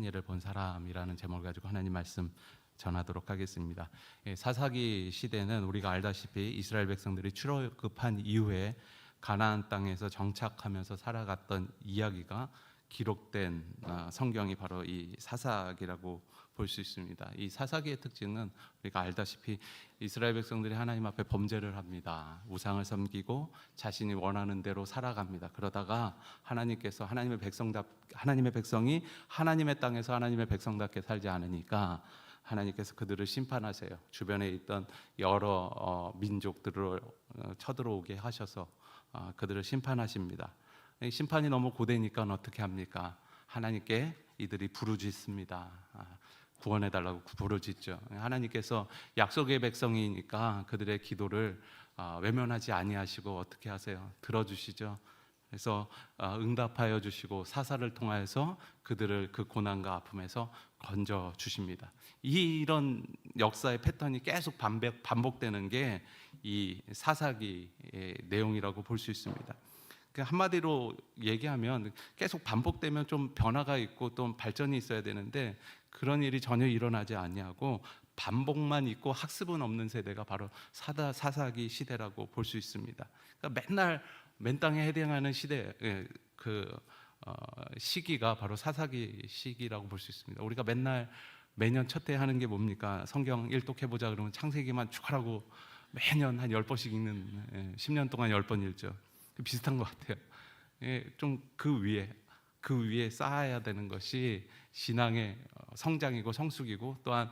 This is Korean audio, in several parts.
일을 본 사람이라는 제목을 가지고 하나님 말씀 전하도록 하겠습니다. 사사기 시대는 우리가 알다시피 이스라엘 백성들이 출애굽한 이후에 가나안 땅에서 정착하면서 살아갔던 이야기가 기록된 성경이 바로 이 사사기라고 볼 수 있습니다. 이 사사기의 특징은 우리가 알다시피 이스라엘 백성들이 하나님 앞에 범죄를 합니다. 우상을 섬기고 자신이 원하는 대로 살아갑니다. 그러다가 하나님께서 하나님의 백성이 하나님의 땅에서 하나님의 백성답게 살지 않으니까 하나님께서 그들을 심판하세요. 주변에 있던 여러 민족들을 쳐들어오게 하셔서 그들을 심판하십니다. 심판이 너무 고되니까 어떻게 합니까? 하나님께 이들이 부르짖습니다. 구원해달라고 부르짖죠. 하나님께서 약속의 백성이니까 그들의 기도를 외면하지 아니하시고 어떻게 하세요? 들어주시죠. 그래서 응답하여 주시고 사사를 통하여서 그들을 그 고난과 아픔에서 건져 주십니다. 이런 역사의 패턴이 계속 반복되는 게 이 사사기의 내용이라고 볼 수 있습니다. 한마디로 얘기하면 계속 반복되면 좀 변화가 있고 또 발전이 있어야 되는데 그런 일이 전혀 일어나지 아니하고 반복만 있고 학습은 없는 세대가 바로 사사기 시대라고 볼 수 있습니다. 그러니까 맨날 맨땅에 해당하는 시대 시기가 바로 사사기 시기라고 볼 수 있습니다. 우리가 매년 첫 해 하는 게 뭡니까? 성경 일독해보자 그러면 창세기만 쭉 하라고 매년 한 10번씩 읽는 10년 동안 10번 읽죠. 비슷한 것 같아요. 좀 그 위에 쌓아야 되는 것이 신앙의 성장이고 성숙이고 또한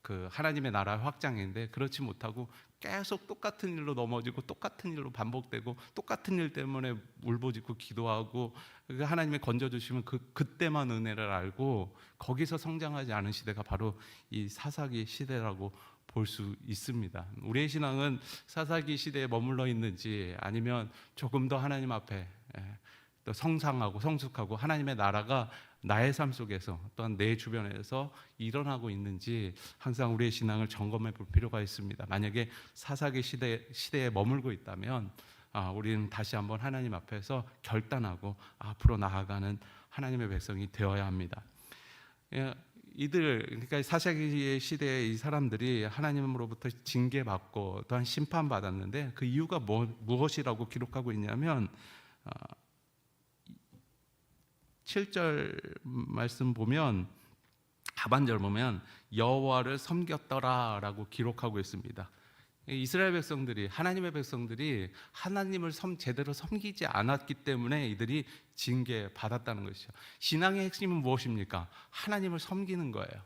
그 하나님의 나라의 확장인데 그렇지 못하고 계속 똑같은 일로 넘어지고 똑같은 일로 반복되고 똑같은 일 때문에 울부짖고 기도하고 하나님이 건져주시면 그때만 은혜를 알고 거기서 성장하지 않은 시대가 바로 이 사사기 시대라고 볼 수 있습니다. 우리의 신앙은 사사기 시대에 머물러 있는지 아니면 조금 더 하나님 앞에 또 성장하고 성숙하고 하나님의 나라가 나의 삶 속에서 또한 내 주변에서 일어나고 있는지 항상 우리의 신앙을 점검해 볼 필요가 있습니다. 만약에 사사기 시대에 머물고 있다면 우리는 다시 한번 하나님 앞에서 결단하고 앞으로 나아가는 하나님의 백성이 되어야 합니다. 그러니까 사사기 시대의 이 사람들이 하나님으로부터 징계받고 또한 심판받았는데 그 이유가 무엇이라고 기록하고 있냐면 7절 말씀 보면 하반절 보면 여호와를 섬겼더라라고 기록하고 있습니다. 이스라엘 백성들이 하나님의 백성들이 하나님을 제대로 섬기지 않았기 때문에 이들이 징계받았다는 것이죠. 신앙의 핵심은 무엇입니까? 하나님을 섬기는 거예요.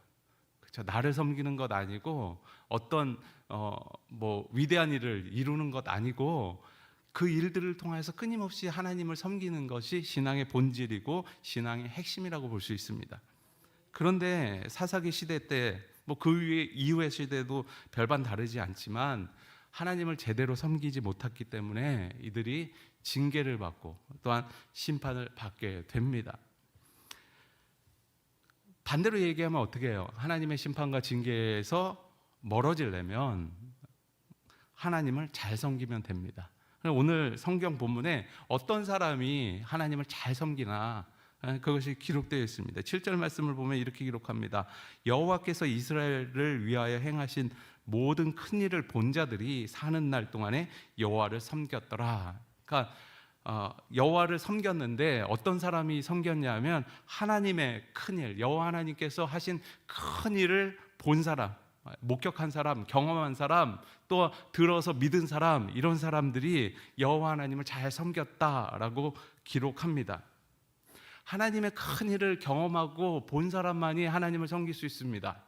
그렇죠? 나를 섬기는 것 아니고 어떤 위대한 일을 이루는 것 아니고 그 일들을 통해서 끊임없이 하나님을 섬기는 것이 신앙의 본질이고 신앙의 핵심이라고 볼 수 있습니다. 그런데 사사기 시대 때 그 이후의 시대도 별반 다르지 않지만 하나님을 제대로 섬기지 못했기 때문에 이들이 징계를 받고 또한 심판을 받게 됩니다. 반대로 얘기하면 어떻게 해요? 하나님의 심판과 징계에서 멀어지려면 하나님을 잘 섬기면 됩니다. 오늘 성경 본문에 어떤 사람이 하나님을 잘 섬기나 그것이 기록되어 있습니다. 7절 말씀을 보면 이렇게 기록합니다. 여호와께서 이스라엘을 위하여 행하신 모든 큰 일을 본 자들이 사는 날 동안에 여호와를 섬겼더라. 그러니까 여호와를 섬겼는데 어떤 사람이 섬겼냐면 하나님의 큰 일, 여호와 하나님께서 하신 큰 일을 본 사람, 목격한 사람, 경험한 사람, 또 들어서 믿은 사람, 이런 사람들이 여호와 하나님을 잘 섬겼다라고 기록합니다. 하나님의 큰 일을 경험하고 본 사람만이 하나님을 섬길 수 있습니다.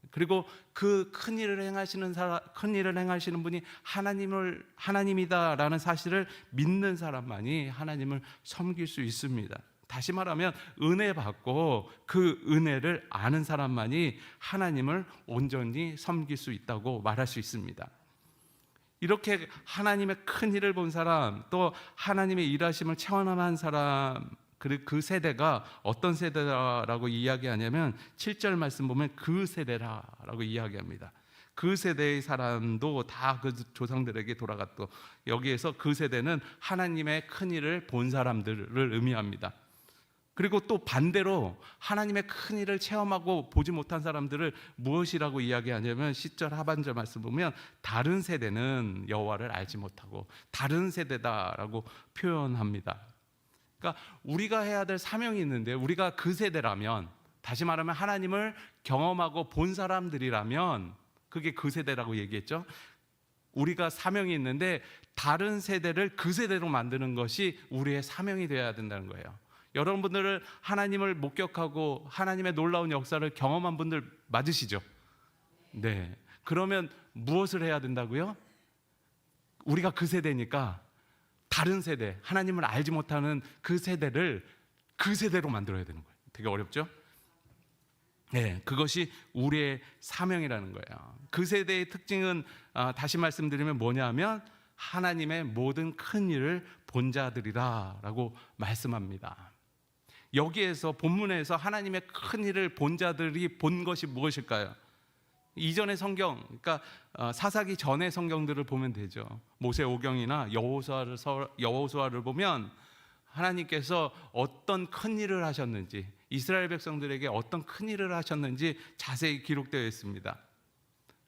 그리고 그 큰 일을 행하시는 분이 하나님이다라는 사실을 믿는 사람만이 하나님을 섬길 수 있습니다. 다시 말하면 은혜 받고 그 은혜를 아는 사람만이 하나님을 온전히 섬길 수 있다고 말할 수 있습니다. 이렇게 하나님의 큰 일을 본 사람, 또 하나님의 일하심을 체험한 사람, 그리고 그 세대가 어떤 세대라고 이야기하냐면 7절 말씀 보면 그 세대라고 이야기합니다. 그 세대의 사람도 다 그 조상들에게 돌아갔고, 여기에서 그 세대는 하나님의 큰 일을 본 사람들을 의미합니다. 그리고 또 반대로 하나님의 큰 일을 체험하고 보지 못한 사람들을 무엇이라고 이야기하냐면 10절 하반절 말씀 보면 다른 세대는 여호와를 알지 못하고 다른 세대다라고 표현합니다. 그러니까 우리가 해야 될 사명이 있는데 우리가 그 세대라면, 다시 말하면 하나님을 경험하고 본 사람들이라면 그게 그 세대라고 얘기했죠. 우리가 사명이 있는데 다른 세대를 그 세대로 만드는 것이 우리의 사명이 되어야 된다는 거예요. 여러분들을 하나님을 목격하고 하나님의 놀라운 역사를 경험한 분들 맞으시죠? 네. 그러면 무엇을 해야 된다고요? 우리가 그 세대니까 다른 세대, 하나님을 알지 못하는 그 세대를 그 세대로 만들어야 되는 거예요. 되게 어렵죠? 네, 그것이 우리의 사명이라는 거예요. 그 세대의 특징은 다시 말씀드리면 뭐냐면 하나님의 모든 큰 일을 본 자들이라라고 말씀합니다. 여기에서 본문에서 하나님의 큰 일을 본 자들이 본 것이 무엇일까요? 이전의 성경, 그러니까 사사기 전의 성경들을 보면 되죠. 모세오경이나 여호수아를 보면 하나님께서 어떤 큰 일을 하셨는지, 이스라엘 백성들에게 어떤 큰 일을 하셨는지 자세히 기록되어 있습니다.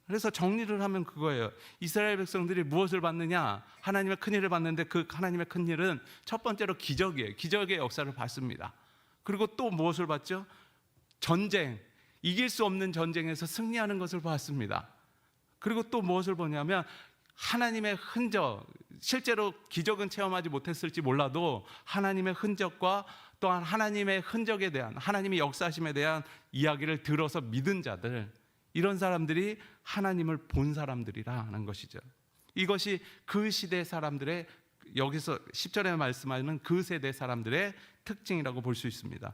그래서 정리를 하면 그거예요. 이스라엘 백성들이 무엇을 봤느냐? 하나님의 큰 일을 봤는데 그 하나님의 큰 일은 첫 번째로 기적이에요. 기적의 역사를 봤습니다. 그리고 또 무엇을 봤죠? 전쟁, 이길 수 없는 전쟁에서 승리하는 것을 봤습니다. 그리고 또 무엇을 보냐면 하나님의 흔적, 실제로 기적은 체험하지 못했을지 몰라도 하나님의 흔적과 또한 하나님의 흔적에 대한, 하나님의 역사심에 대한 이야기를 들어서 믿은 자들, 이런 사람들이 하나님을 본 사람들이라는 것이죠. 이것이 그 시대 사람들의, 여기서 10절에 말씀하는 그 세대 사람들의 특징이라고 볼 수 있습니다.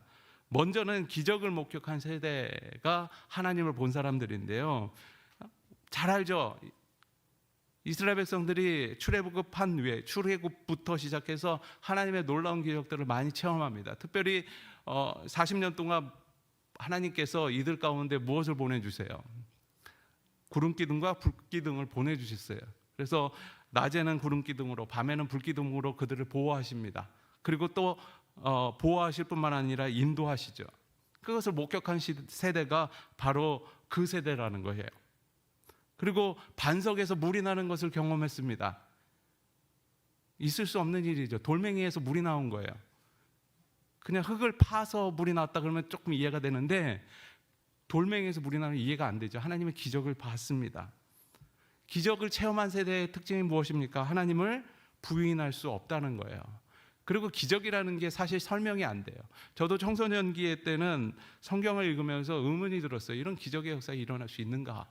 먼저는 기적을 목격한 세대가 하나님을 본 사람들인데요. 잘 알죠? 이스라엘 백성들이 출애굽한 후에, 출애굽부터 시작해서 하나님의 놀라운 기적들을 많이 체험합니다. 특별히 40년 동안 하나님께서 이들 가운데 무엇을 보내주세요? 구름기둥과 불기둥을 보내주셨어요. 그래서 낮에는 구름기둥으로, 밤에는 불기둥으로 그들을 보호하십니다. 그리고 또 보호하실 뿐만 아니라 인도하시죠. 그것을 목격한 세대가 바로 그 세대라는 거예요. 그리고 반석에서 물이 나는 것을 경험했습니다. 있을 수 없는 일이죠. 돌멩이에서 물이 나온 거예요. 그냥 흙을 파서 물이 나왔다 그러면 조금 이해가 되는데 돌멩이에서 물이 나면 이해가 안 되죠. 하나님의 기적을 봤습니다. 기적을 체험한 세대의 특징이 무엇입니까? 하나님을 부인할 수 없다는 거예요. 그리고 기적이라는 게 사실 설명이 안 돼요. 저도 청소년기 때는 성경을 읽으면서 의문이 들었어요. 이런 기적의 역사가 일어날 수 있는가?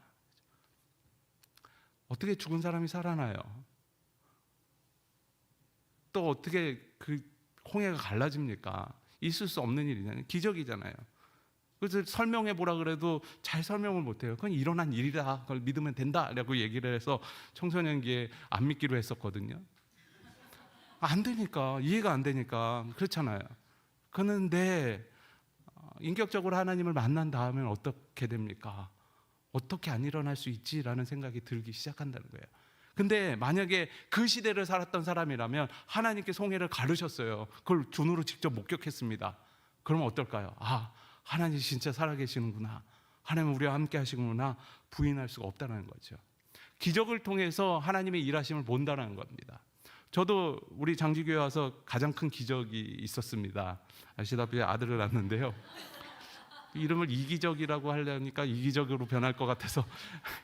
어떻게 죽은 사람이 살아나요? 또 어떻게 그 홍해가 갈라집니까? 있을 수 없는 일이잖아요. 기적이잖아요. 그래서 설명해 보라 그래도 잘 설명을 못해요. 그건 일어난 일이다, 그걸 믿으면 된다라고 얘기를 해서 청소년기에 안 믿기로 했었거든요. 안 되니까, 이해가 안 되니까. 그렇잖아요. 그런데 인격적으로 하나님을 만난 다음엔 어떻게 됩니까? 어떻게 안 일어날 수 있지라는 생각이 들기 시작한다는 거예요. 근데 만약에 그 시대를 살았던 사람이라면 하나님께 홍해를 가르셨어요. 그걸 눈으로 직접 목격했습니다. 그러면 어떨까요? 아, 하나님 진짜 살아계시는구나, 하나님 우리와 함께 하시는구나, 부인할 수가 없다는 거죠. 기적을 통해서 하나님의 일하심을 본다는 겁니다. 저도 우리 장지교회 와서 가장 큰 기적이 있었습니다. 아시다시피 아들을 낳았는데요, 이름을 이기적이라고 하려니까 이기적으로 변할 것 같아서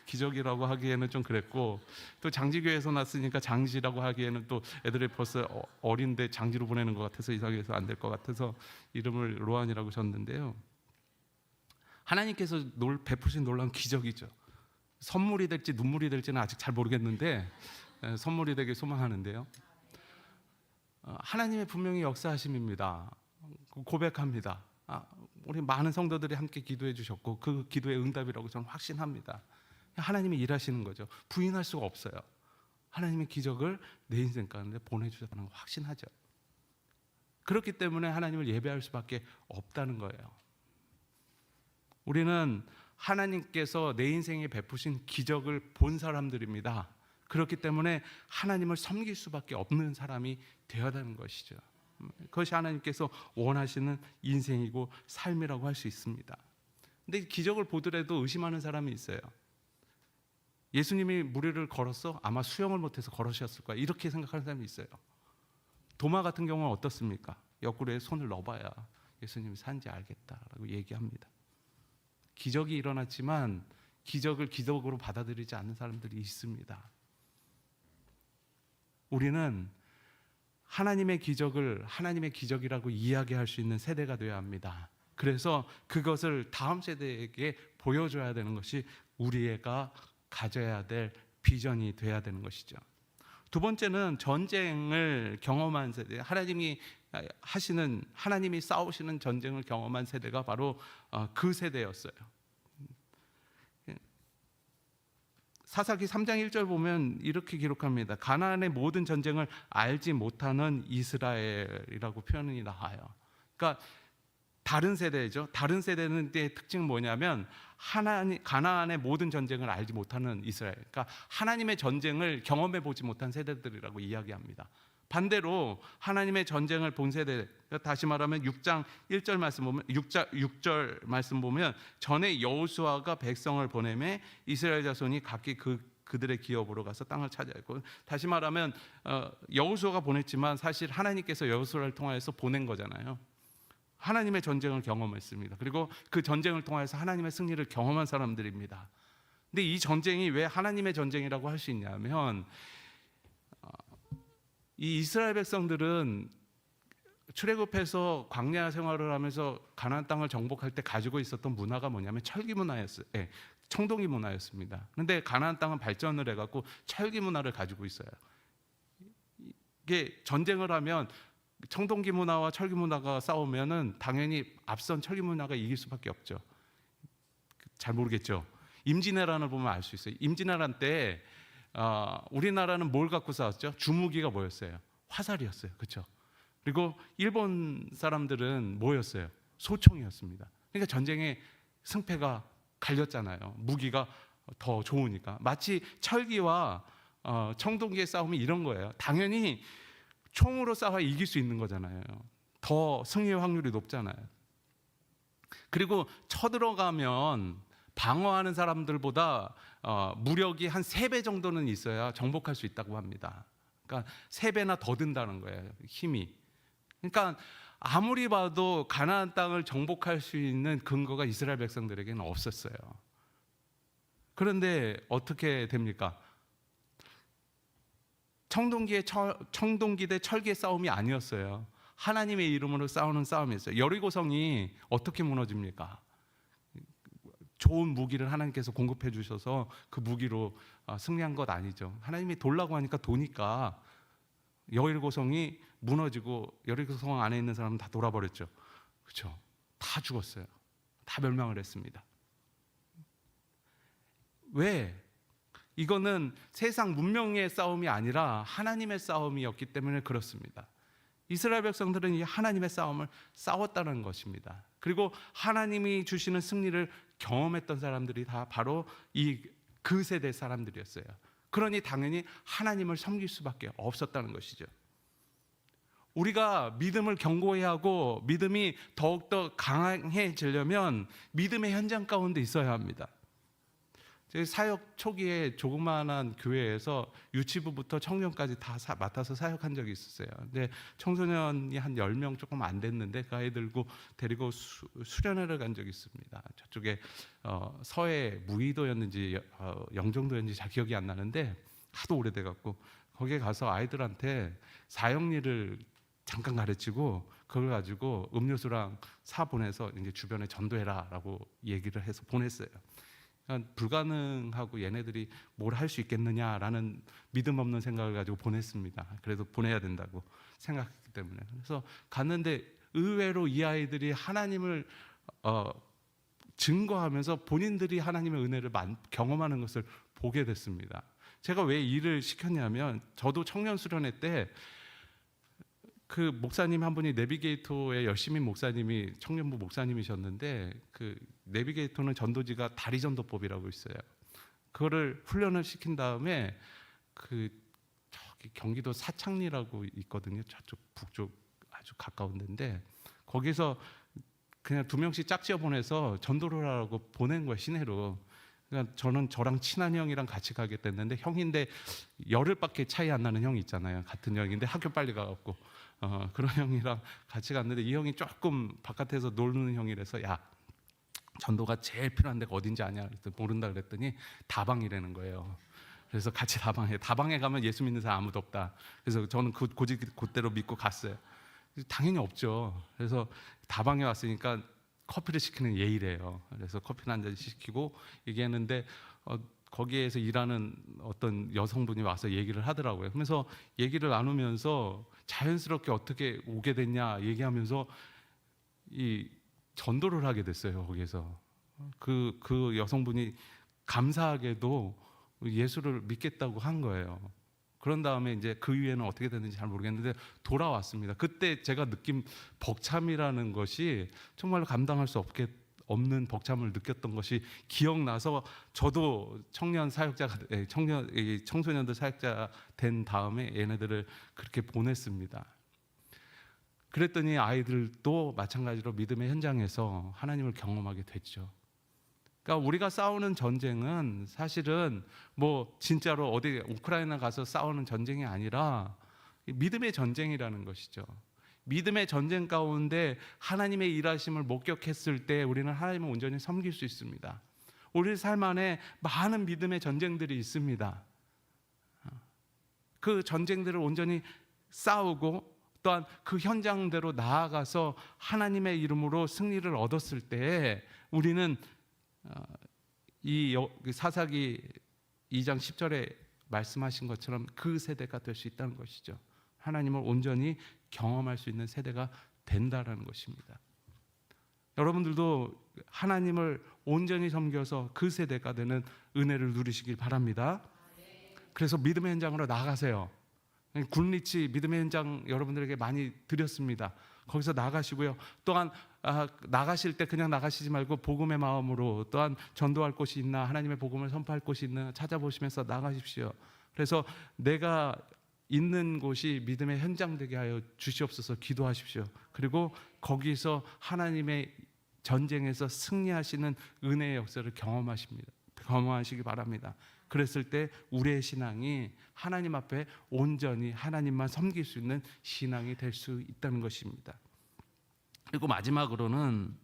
기적이라고 하기에는 좀 그랬고, 또 장지교회에서 났으니까 장지라고 하기에는 또 애들이 벌써 어린데 장지로 보내는 것 같아서 이상해서 안 될 것 같아서 이름을 로안이라고 줬는데요. 하나님께서 베푸신 놀라운 기적이죠. 선물이 될지 눈물이 될지는 아직 잘 모르겠는데 선물이 되길 소망하는데요. 하나님의 분명히 역사하심입니다. 고백합니다. 우리 많은 성도들이 함께 기도해 주셨고 그 기도의 응답이라고 저는 확신합니다. 하나님이 일하시는 거죠. 부인할 수가 없어요. 하나님의 기적을 내 인생 가운데 보내주셨다는 거 확신하죠. 그렇기 때문에 하나님을 예배할 수밖에 없다는 거예요. 우리는 하나님께서 내 인생에 베푸신 기적을 본 사람들입니다. 그렇기 때문에 하나님을 섬길 수밖에 없는 사람이 되어야 하는 것이죠. 그것이 하나님께서 원하시는 인생이고 삶이라고 할 수 있습니다. 근데 기적을 보더라도 의심하는 사람이 있어요. 예수님이 무리를 걸었어? 아마 수영을 못해서 걸으셨을 거야. 이렇게 생각하는 사람이 있어요. 도마 같은 경우는 어떻습니까? 옆구리에 손을 넣어봐야 예수님이 산지 알겠다라고 얘기합니다. 기적이 일어났지만 기적을 기적으로 받아들이지 않는 사람들이 있습니다. 우리는 하나님의 기적을 하나님의 기적이라고 이야기할 수 있는 세대가 되어야 합니다. 그래서 그것을 다음 세대에게 보여줘야 되는 것이 우리가 가져야 될 비전이 돼야 되는 것이죠. 두 번째는 전쟁을 경험한 세대, 하나님이 싸우시는 전쟁을 경험한 세대가 바로 그 세대였어요. 사사기 3장 1절 보면 이렇게 기록합니다. 가나안의 모든 전쟁을 알지 못하는 이스라엘이라고 표현이 나와요. 그러니까 다른 세대죠. 다른 세대는 특징은 뭐냐면 가나안의 모든 전쟁을 알지 못하는 이스라엘. 그러니까 하나님의 전쟁을 경험해 보지 못한 세대들이라고 이야기합니다. 반대로 하나님의 전쟁을 본 세대, 다시 말하면 6장 1절 말씀 보면 6절 말씀 보면 전에 여호수아가 백성을 보내매 이스라엘 자손이 각기 그들의 기업으로 가서 땅을 차지하고, 다시 말하면 여호수아가 보냈지만 사실 하나님께서 여호수아를 통하여서 보낸 거잖아요. 하나님의 전쟁을 경험했습니다. 그리고 그 전쟁을 통해서 하나님의 승리를 경험한 사람들입니다. 근데 이 전쟁이 왜 하나님의 전쟁이라고 할 수 있냐면, 이 이스라엘 백성들은 출애굽해서 광야 생활을 하면서 가나안 땅을 정복할 때 가지고 있었던 문화가 뭐냐면 철기 문화였어요. 청동기 문화였습니다. 그런데 가나안 땅은 발전을 해갖고 철기 문화를 가지고 있어요. 이게 전쟁을 하면 청동기 문화와 철기 문화가 싸우면은 당연히 앞선 철기 문화가 이길 수밖에 없죠. 잘 모르겠죠. 임진왜란을 보면 알 수 있어요. 임진왜란 때 우리나라는 뭘 갖고 싸웠죠? 주무기가 뭐였어요? 화살이었어요. 그렇죠? 그리고 일본 사람들은 뭐였어요? 소총이었습니다. 그러니까 전쟁의 승패가 갈렸잖아요. 무기가 더 좋으니까. 마치 철기와 청동기의 싸움이 이런 거예요. 당연히 총으로 싸워 이길 수 있는 거잖아요. 더 승리의 확률이 높잖아요. 그리고 쳐들어가면 방어하는 사람들보다 무력이 한 3배 정도는 있어야 정복할 수 있다고 합니다. 그러니까 3배나 더 든다는 거예요, 힘이. 그러니까 아무리 봐도 가나안 땅을 정복할 수 있는 근거가 이스라엘 백성들에게는 없었어요. 그런데 어떻게 됩니까? 청동기 대 철기의 싸움이 아니었어요. 하나님의 이름으로 싸우는 싸움이었어요. 여리고성이 어떻게 무너집니까? 좋은 무기를 하나님께서 공급해 주셔서 그 무기로 승리한 것 아니죠. 하나님이 돌라고 하니까 도니까 여리고성이 무너지고 여리고성 안에 있는 사람은 다 돌아버렸죠. 그렇죠? 다 죽었어요. 다 멸망을 했습니다. 왜? 이거는 세상 문명의 싸움이 아니라 하나님의 싸움이었기 때문에 그렇습니다. 이스라엘 백성들은 이 하나님의 싸움을 싸웠다는 것입니다. 그리고 하나님이 주시는 승리를 경험했던 사람들이 다 바로 그 세대 사람들이었어요. 그러니 당연히 하나님을 섬길 수밖에 없었다는 것이죠. 우리가 믿음을 견고해야 하고 믿음이 더욱더 강해지려면 믿음의 현장 가운데 있어야 합니다. 제 사역 초기에 조그마한 교회에서 유치부부터 청년까지 다 맡아서 사역한 적이 있었어요. 근데 청소년이 한 10명 조금 안 됐는데 그 아이들 데리고 수련회를 간 적이 있습니다. 저쪽에 서해 무의도였는지 영종도였는지 잘 기억이 안 나는데 하도 오래돼갖고 거기에 가서 아이들한테 사형리를 잠깐 가르치고 그걸 가지고 음료수랑 사 보내서 이제 주변에 전도해라라고 얘기를 해서 보냈어요. 불가능하고 얘네들이 뭘 할 수 있겠느냐라는 믿음 없는 생각을 가지고 보냈습니다. 그래도 보내야 된다고 생각했기 때문에. 그래서 갔는데 의외로 이 아이들이 하나님을 증거하면서 본인들이 하나님의 은혜를 경험하는 것을 보게 됐습니다. 제가 왜 일을 시켰냐면 저도 청년 수련회 때 그 목사님 한 분이 내비게이터의 열심인 목사님이 청년부 목사님이셨는데 그 내비게이터는 전도지가 다리전도법이라고 있어요. 그거를 훈련을 시킨 다음에 저기 경기도 사창리라고 있거든요. 저쪽 북쪽 아주 가까운 데인데 거기서 그냥 2명씩 짝지어 보내서 전도를 하라고 보낸 거예요, 시내로. 그러니까 저랑 친한 형이랑 같이 가게 됐는데, 형인데 열흘밖에 차이 안 나는 형이 있잖아요. 같은 형인데 학교 빨리 가갖고 그런 형이랑 같이 갔는데, 이 형이 조금 바깥에서 노는 형이라서 야, 전도가 제일 필요한 데가 어딘지 아냐? 그랬더니 모른다 그랬더니 다방이라는 거예요. 그래서 같이 다방에 가면 예수 믿는 사람 아무도 없다. 그래서 저는 그대로 믿고 갔어요. 당연히 없죠. 그래서 다방에 왔으니까 커피를 시키는 예의래요. 그래서 커피를 한 잔 시키고 얘기했는데 거기에서 일하는 어떤 여성분이 와서 얘기를 하더라고요. 그러면서 얘기를 나누면서 자연스럽게 어떻게 오게 됐냐 얘기하면서 이 전도를 하게 됐어요. 거기서 그 여성분이 감사하게도 예수를 믿겠다고 한 거예요. 그런 다음에 이제 그 이후에는 어떻게 됐는지 잘 모르겠는데 돌아왔습니다. 그때 제가 느낀 벅참이라는 것이 정말로 감당할 수 없는 벅참을 느꼈던 것이 기억나서, 저도 청소년들 사역자 된 다음에 얘네들을 그렇게 보냈습니다. 그랬더니 아이들도 마찬가지로 믿음의 현장에서 하나님을 경험하게 됐죠. 그러니까 우리가 싸우는 전쟁은 사실은 뭐 진짜로 어디 우크라이나 가서 싸우는 전쟁이 아니라 믿음의 전쟁이라는 것이죠. 믿음의 전쟁 가운데 하나님의 일하심을 목격했을 때 우리는 하나님을 온전히 섬길 수 있습니다. 우리 삶 안에 많은 믿음의 전쟁들이 있습니다. 그 전쟁들을 온전히 싸우고 또한 그 현장대로 나아가서 하나님의 이름으로 승리를 얻었을 때 우리는 이 사사기 2장 10절에 말씀하신 것처럼 그 세대가 될 수 있다는 것이죠. 하나님을 온전히 경험할 수 있는 세대가 된다라는 것입니다. 여러분들도 하나님을 온전히 섬겨서 그 세대가 되는 은혜를 누리시길 바랍니다. 그래서 믿음의 현장으로 나가세요. 굴리치 믿음의 현장 여러분들에게 많이 드렸습니다. 거기서 나가시고요. 또한 나가실 때 그냥 나가시지 말고 복음의 마음으로, 또한 전도할 곳이 있나, 하나님의 복음을 선포할 곳이 있나 찾아보시면서 나가십시오. 그래서 내가 있는 곳이 믿음의 현장 되게 하여 주시옵소서 기도하십시오. 그리고 거기서 하나님의 전쟁에서 승리하시는 은혜의 역사를 경험하시기 바랍니다. 그랬을 때 우리의 신앙이 하나님 앞에 온전히 하나님만 섬길 수 있는 신앙이 될 수 있다는 것입니다. 그리고 마지막으로는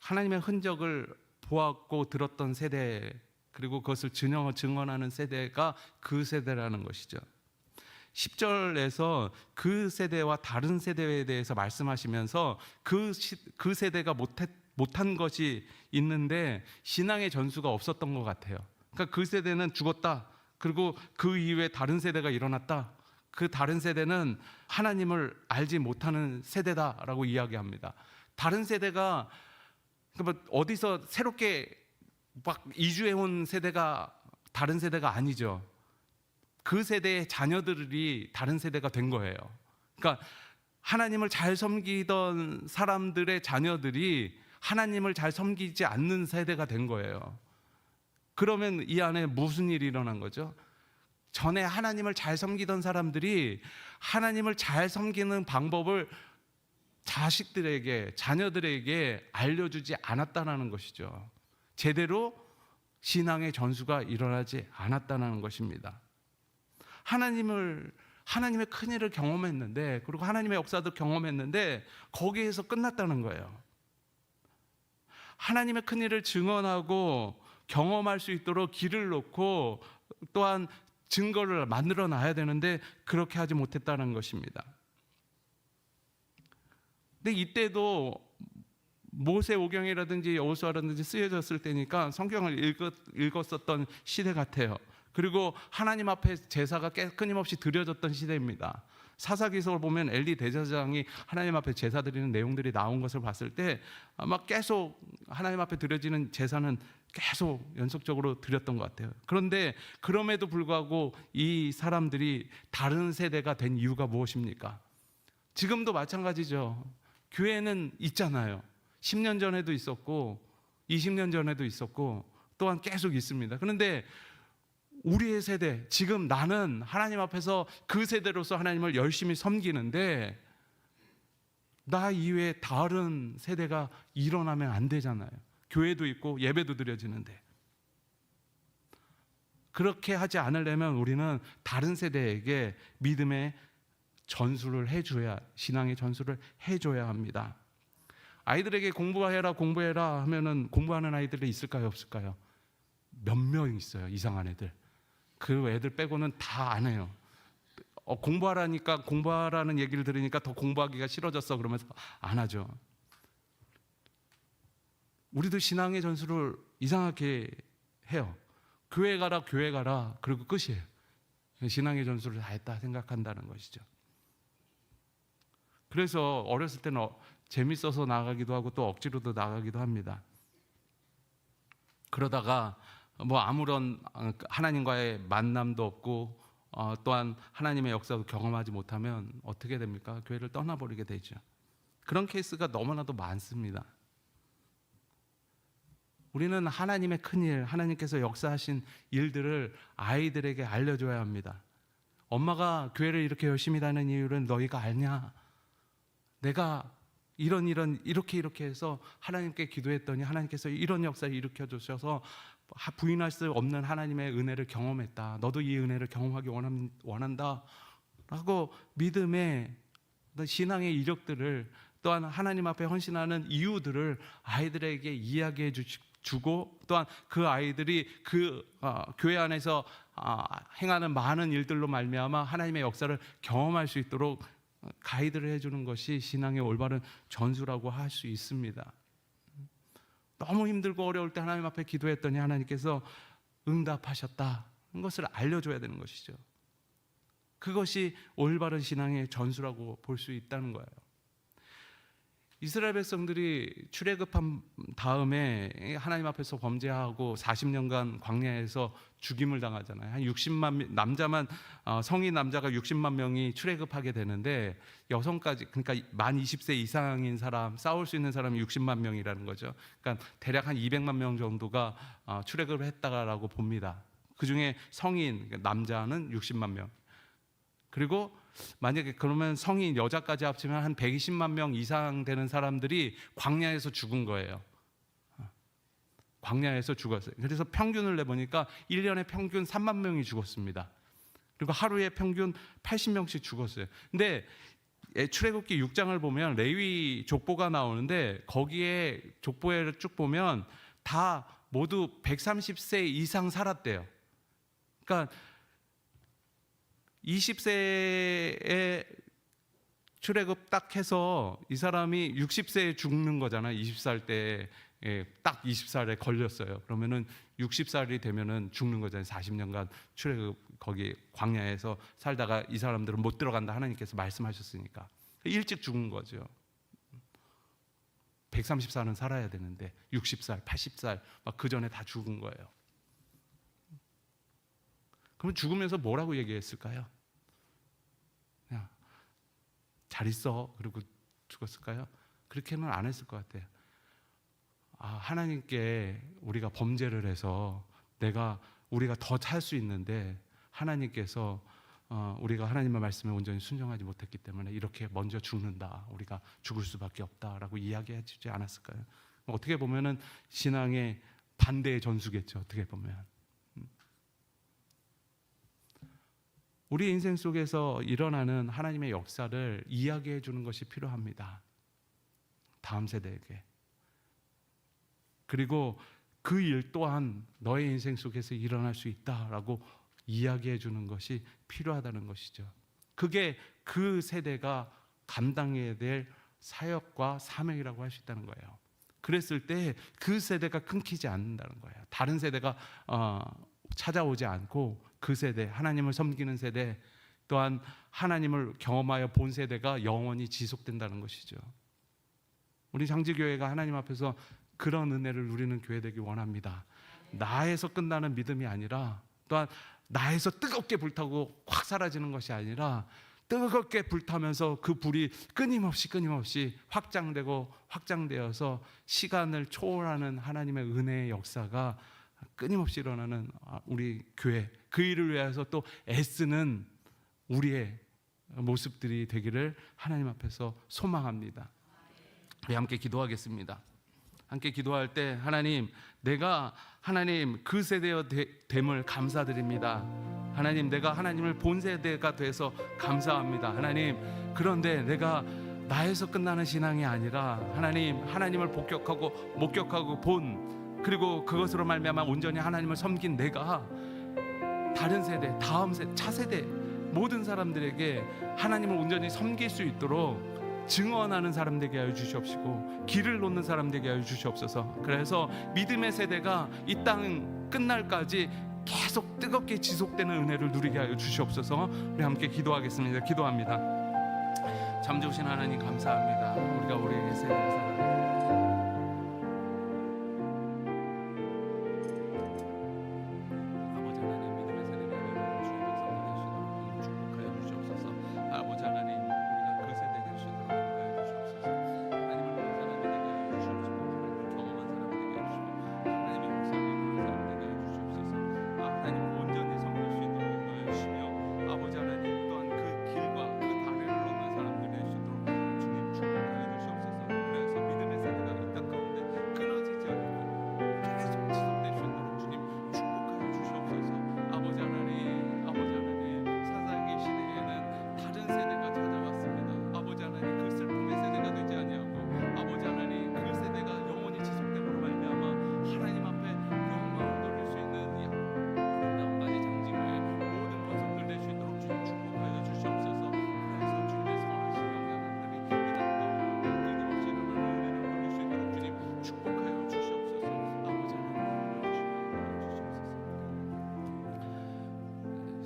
하나님의 흔적을 보았고 들었던 세대, 그리고 그것을 증언하는 세대가 그 세대라는 것이죠. 10절에서 그 세대와 다른 세대에 대해서 말씀하시면서 그 세대가 못한 것이 있는데 신앙의 전수가 없었던 것 같아요. 그러니까 그 세대는 죽었다. 그리고 그 이후에 다른 세대가 일어났다. 그 다른 세대는 하나님을 알지 못하는 세대다라고 이야기합니다. 다른 세대가 어디서 새롭게 막 이주해온 세대가 다른 세대가 아니죠. 그 세대의 자녀들이 다른 세대가 된 거예요. 그러니까 하나님을 잘 섬기던 사람들의 자녀들이 하나님을 잘 섬기지 않는 세대가 된 거예요. 그러면 이 안에 무슨 일이 일어난 거죠? 전에 하나님을 잘 섬기던 사람들이 하나님을 잘 섬기는 방법을 자녀들에게 알려주지 않았다는 것이죠. 제대로 신앙의 전수가 일어나지 않았다는 것입니다. 하나님의 큰일을 경험했는데, 그리고 하나님의 역사도 경험했는데 거기에서 끝났다는 거예요. 하나님의 큰일을 증언하고 경험할 수 있도록 길을 놓고 또한 증거를 만들어 놔야 되는데 그렇게 하지 못했다는 것입니다. 근데 이때도 모세오경이라든지 여호수아라든지 쓰여졌을 때니까 성경을 읽었었던 시대 같아요. 그리고 하나님 앞에 제사가 끊임없이 드려졌던 시대입니다. 사사기서를 보면 엘리 대제사장이 하나님 앞에 제사 드리는 내용들이 나온 것을 봤을 때 아마 계속 하나님 앞에 드려지는 제사는 계속 연속적으로 드렸던 것 같아요. 그런데 그럼에도 불구하고 이 사람들이 다른 세대가 된 이유가 무엇입니까? 지금도 마찬가지죠. 교회는 있잖아요. 10년 전에도 있었고 20년 전에도 있었고 또한 계속 있습니다. 그런데 우리의 세대, 지금 나는 하나님 앞에서 그 세대로서 하나님을 열심히 섬기는데 나 이외에 다른 세대가 일어나면 안 되잖아요. 교회도 있고 예배도 드려지는데. 그렇게 하지 않으려면 우리는 다른 세대에게 믿음의 전수를 해줘야, 신앙의 전수를 해줘야 합니다. 아이들에게 공부해라 하면은 공부하는 아이들이 있을까요, 없을까요? 몇 명 있어요, 이상한 애들. 그 애들 빼고는 다 안 해요. 공부하라니까, 공부하라는 얘기를 들으니까 더 공부하기가 싫어졌어 그러면서 안 하죠. 우리도 신앙의 전수를 이상하게 해요. 교회 가라 그리고 끝이에요. 신앙의 전수를 다 했다 생각한다는 것이죠. 그래서 어렸을 때는 재밌어서 나가기도 하고 또 억지로도 나가기도 합니다. 그러다가 뭐 아무런 하나님과의 만남도 없고 또한 하나님의 역사도 경험하지 못하면 어떻게 됩니까? 교회를 떠나버리게 되죠. 그런 케이스가 너무나도 많습니다. 우리는 하나님의 큰일, 하나님께서 역사하신 일들을 아이들에게 알려줘야 합니다. 엄마가 교회를 이렇게 열심히 다니는 이유를 너희가 아냐? 내가 이렇게 해서 하나님께 기도했더니 하나님께서 이런 역사를 일으켜 주셔서 부인할 수 없는 하나님의 은혜를 경험했다. 너도 이 은혜를 경험하기 원한다 라고 믿음의 신앙의 이력들을, 또한 하나님 앞에 헌신하는 이유들을 아이들에게 이야기해 주고, 또한 그 아이들이 교회 안에서 행하는 많은 일들로 말미암아 하나님의 역사를 경험할 수 있도록 가이드를 해주는 것이 신앙의 올바른 전수라고 할 수 있습니다. 너무 힘들고 어려울 때 하나님 앞에 기도했더니 하나님께서 응답하셨다는 것을 알려줘야 되는 것이죠. 그것이 올바른 신앙의 전수라고 볼 수 있다는 거예요. 이스라엘 백성들이 출애굽한 다음에 하나님 앞에서 범죄하고 40년간 광야에서 죽임을 당하잖아요. 한 60만 남자만, 성인 남자가 60만 명이 출애굽하게 되는데 여성까지, 그러니까 만 20세 이상인 사람, 싸울 수 있는 사람이 60만 명이라는 거죠. 그러니까 대략 한 200만 명 정도가 출애굽을 했다라고 봅니다. 그 중에 성인 남자는 60만 명. 그리고 만약에 그러면 성인 여자까지 합치면 한 120만 명 이상 되는 사람들이 광야에서 죽은 거예요. 광야에서 죽었어요. 그래서 평균을 내보니까 1년에 평균 3만 명이 죽었습니다. 그리고 하루에 평균 80명씩 죽었어요. 근데 출애굽기 6장을 보면 레위 족보가 나오는데 거기에 족보에 쭉 보면 다 모두 130세 이상 살았대요. 그러니까 20세에 출애굽 딱 해서 이 사람이 60세에 죽는 거잖아요. 20살 때 딱 20살에 걸렸어요. 그러면은 60살이 되면은 죽는 거잖아요. 40년간 출애굽 거기 광야에서 살다가 이 사람들은 못 들어간다 하나님께서 말씀하셨으니까 일찍 죽은 거죠. 130살은 살아야 되는데 60살, 80살 막 그 전에 다 죽은 거예요. 그럼 죽으면서 뭐라고 얘기했을까요? 그냥 잘 있어 그리고 죽었을까요? 그렇게는 안 했을 것 같아요. 하나님께 우리가 범죄를 해서 우리가 더 살 수 있는데 하나님께서 우리가 하나님의 말씀에 온전히 순종하지 못했기 때문에 이렇게 먼저 죽는다, 우리가 죽을 수밖에 없다라고 이야기해 주지 않았을까요? 어떻게 보면은 신앙의 반대의 전수겠죠. 어떻게 보면 우리 인생 속에서 일어나는 하나님의 역사를 이야기해 주는 것이 필요합니다. 다음 세대에게. 그리고 그 일 또한 너의 인생 속에서 일어날 수 있다라고 이야기해 주는 것이 필요하다는 것이죠. 그게 그 세대가 감당해야 될 사역과 사명이라고 할 수 있다는 거예요. 그랬을 때 그 세대가 끊기지 않는다는 거예요. 다른 세대가 찾아오지 않고 그 세대, 하나님을 섬기는 세대, 또한 하나님을 경험하여 본 세대가 영원히 지속된다는 것이죠. 우리 장지교회가 하나님 앞에서 그런 은혜를 누리는 교회 되기 원합니다. 나에서 끝나는 믿음이 아니라, 또한 나에서 뜨겁게 불타고 확 사라지는 것이 아니라 뜨겁게 불타면서 그 불이 끊임없이 확장되어서 시간을 초월하는 하나님의 은혜의 역사가 끊임없이 일어나는 우리 교회 그 일을 위해서 또 애쓰는 우리의 모습들이 되기를 하나님 앞에서 소망합니다. 우리 함께 기도하겠습니다. 함께 기도할 때 하나님, 내가 하나님 그 세대여 됨을 감사드립니다. 하나님, 내가 하나님을 본 세대가 돼서 감사합니다. 하나님, 그런데 내가 나에서 끝나는 신앙이 아니라 하나님을 목격하고 본, 그리고 그것으로 말미암아 온전히 하나님을 섬긴 내가 다른 세대, 다음 세대, 차세대 모든 사람들에게 하나님을 온전히 섬길 수 있도록 증언하는 사람 되게 하여 주시옵시고 길을 놓는 사람 되게 하여 주시옵소서. 그래서 믿음의 세대가 이 땅 끝날까지 계속 뜨겁게 지속되는 은혜를 누리게 하여 주시옵소서. 우리 함께 기도하겠습니다. 기도합니다. 참 좋으신 하나님 감사합니다. 우리가 우리에게 세대를 살아갑니다.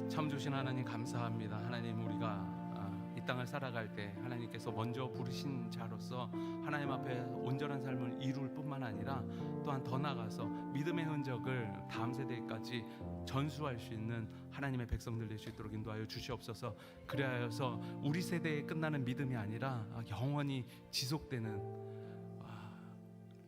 참 주신 하나님 감사합니다. 하나님, 우리가 이 땅을 살아갈 때 하나님께서 먼저 부르신 자로서 하나님 앞에 온전한 삶을 이룰 뿐만 아니라 또한 더 나아가서 믿음의 흔적을 다음 세대까지 전수할 수 있는 하나님의 백성들 될 수 있도록 인도하여 주시옵소서. 그리하여서 우리 세대에 끝나는 믿음이 아니라 영원히 지속되는,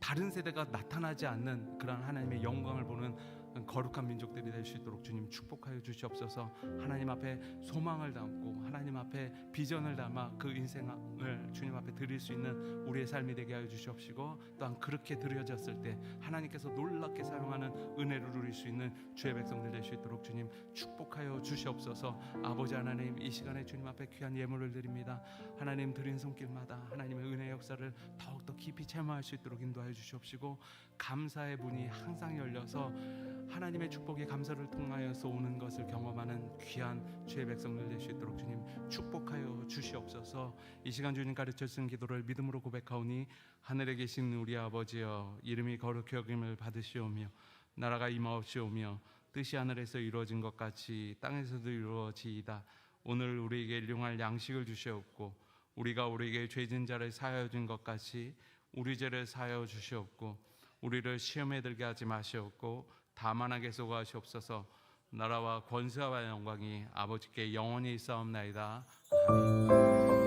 다른 세대가 나타나지 않는 그런 하나님의 영광을 보는 거룩한 민족들이 될 수 있도록 주님 축복하여 주시옵소서. 하나님 앞에 소망을 담고 하나님 앞에 비전을 담아 그 인생을 주님 앞에 드릴 수 있는 우리의 삶이 되게 하여 주시옵시고, 또한 그렇게 드려졌을 때 하나님께서 놀랍게 사용하는 은혜를 누릴 수 있는 주의 백성들 될 수 있도록 주님 축복하여 주시옵소서. 아버지 하나님, 이 시간에 주님 앞에 귀한 예물을 드립니다. 하나님 드린 손길마다 하나님의 은혜 역사를 더욱더 깊이 체험할 수 있도록 인도하여 주시옵시고, 감사의 문이 항상 열려서 하나님의 축복의 감사를 통하여서 오는 것을 경험하는 귀한 주의 백성들 될 수 있도록 주님 축복하여 주시옵소서. 이 시간 주님 가르쳐 주신 기도를 믿음으로 고백하오니, 하늘에 계신 우리 아버지여, 이름이 거룩히 여김을 받으시오며 나라가 임하옵시오며 뜻이 하늘에서 이루어진 것 같이 땅에서도 이루어지이다. 오늘 우리에게 일용할 양식을 주시옵고, 우리가 우리에게 죄진 자를 사하여 준 것 같이 우리 죄를 사하여 주시옵고, 우리를 시험에 들게 하지 마시옵고 다만 하게 소거하시옵소서. 나라와 권세와 영광이 아버지께 영원히 있사옵나이다. 아멘.